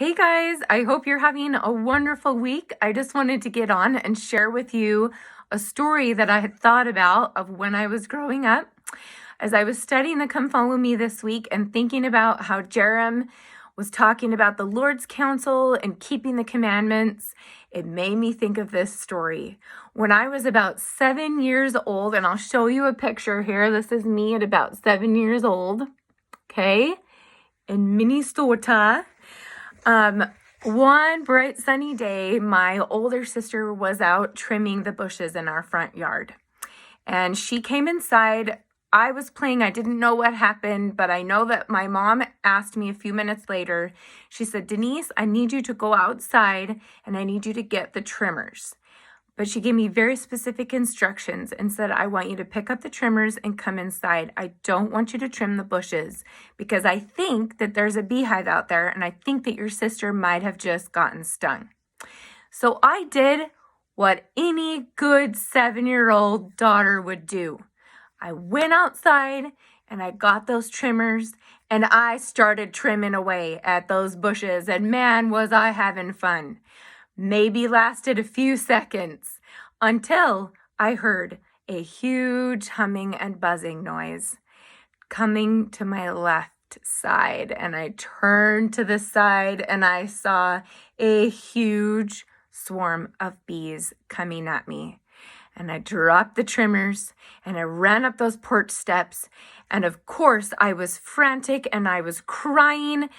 Hey guys, I hope you're having a wonderful week. I just wanted to get on and share with you a story that I had thought about of when I was growing up. As I was studying the Come Follow Me this week and thinking about how Jerem was talking about the Lord's counsel and keeping the commandments, it made me think of this story. When I was about 7 years old, and I'll show you a picture here. This is me at about 7 years old, okay, in Minnesota. One bright sunny day, my older sister was out trimming the bushes in our front yard. And she came inside. I was playing. I didn't know what happened, but I know that my mom asked me a few minutes later. She said, "Denise, I need you to go outside and I need you to get the trimmers." But she gave me very specific instructions and said, "I want you to pick up the trimmers and come inside. I don't want you to trim the bushes because I think that there's a beehive out there and I think that your sister might have just gotten stung." So I did what any good 7-year-old daughter would do. I went outside and I got those trimmers and I started trimming away at those bushes, and man, was I having fun. Maybe lasted a few seconds until I heard a huge humming and buzzing noise coming to my left side. And I turned to the side and I saw a huge swarm of bees coming at me. And I dropped the trimmers and I ran up those porch steps. And of course, I was frantic and I was crying.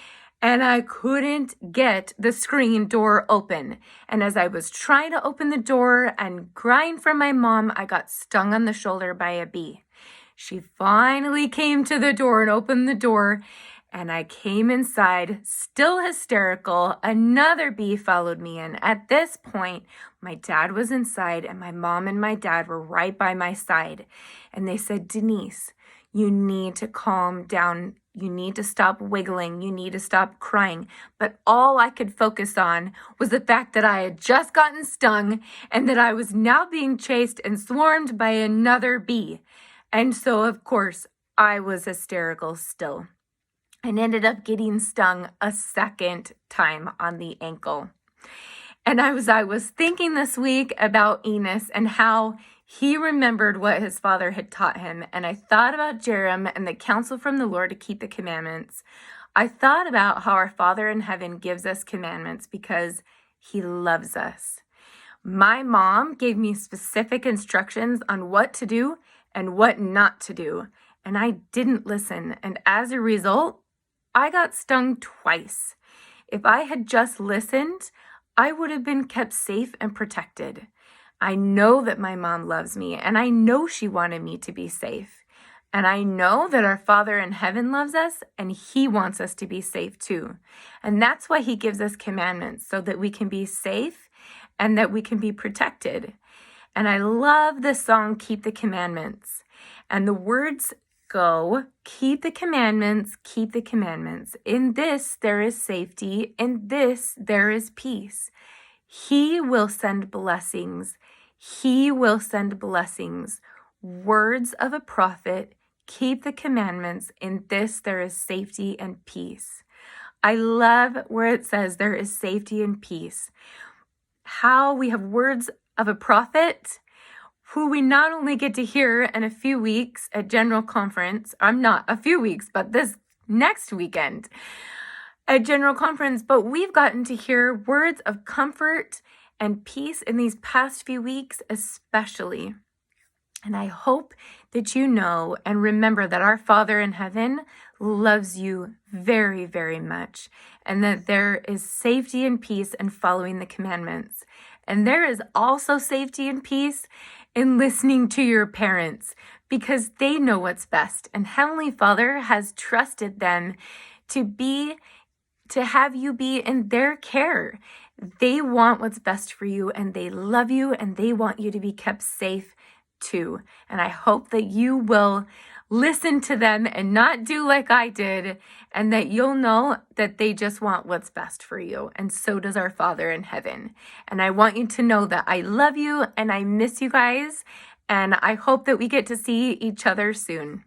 And I couldn't get the screen door open. And as I was trying to open the door and crying for my mom, I got stung on the shoulder by a bee. She finally came to the door and opened the door, and I came inside, still hysterical. Another bee followed me in. At this point, my dad was inside, and my mom and my dad were right by my side. And they said, "Denise, you need to calm down. You need to stop wiggling. You need to stop crying." But all I could focus on was the fact that I had just gotten stung and that I was now being chased and swarmed by another bee. And so, of course, I was hysterical still and ended up getting stung a second time on the ankle. And I was thinking this week about Enos and how he remembered what his father had taught him. And I thought about Jerem and the counsel from the Lord to keep the commandments. I thought about how our Father in heaven gives us commandments because he loves us. My mom gave me specific instructions on what to do and what not to do, and I didn't listen. And as a result, I got stung twice. If I had just listened, I would have been kept safe and protected. I know that my mom loves me, and I know she wanted me to be safe. And I know that our Father in heaven loves us, and he wants us to be safe too. And that's why he gives us commandments, so that we can be safe and that we can be protected. And I love the song, "Keep the Commandments." And the words go, "Keep the commandments, keep the commandments. In this there is safety, in this there is peace. He will send blessings. He will send blessings. Words of a prophet, keep the commandments. In this there is safety and peace." I love where it says there is safety and peace. How we have words of a prophet who we not only get to hear in a few weeks at General Conference, not a few weeks, but this next weekend at General Conference, but we've gotten to hear words of comfort and peace in these past few weeks especially. And I hope that you know and remember that our Father in heaven loves you very, very much, and that there is safety and peace in following the commandments. And there is also safety and peace in listening to your parents because they know what's best. And Heavenly Father has trusted them to have you be in their care. They want what's best for you, and they love you, and they want you to be kept safe too. And I hope that you will listen to them and not do like I did, and that you'll know that they just want what's best for you. And so does our Father in heaven. And I want you to know that I love you and I miss you guys. And I hope that we get to see each other soon.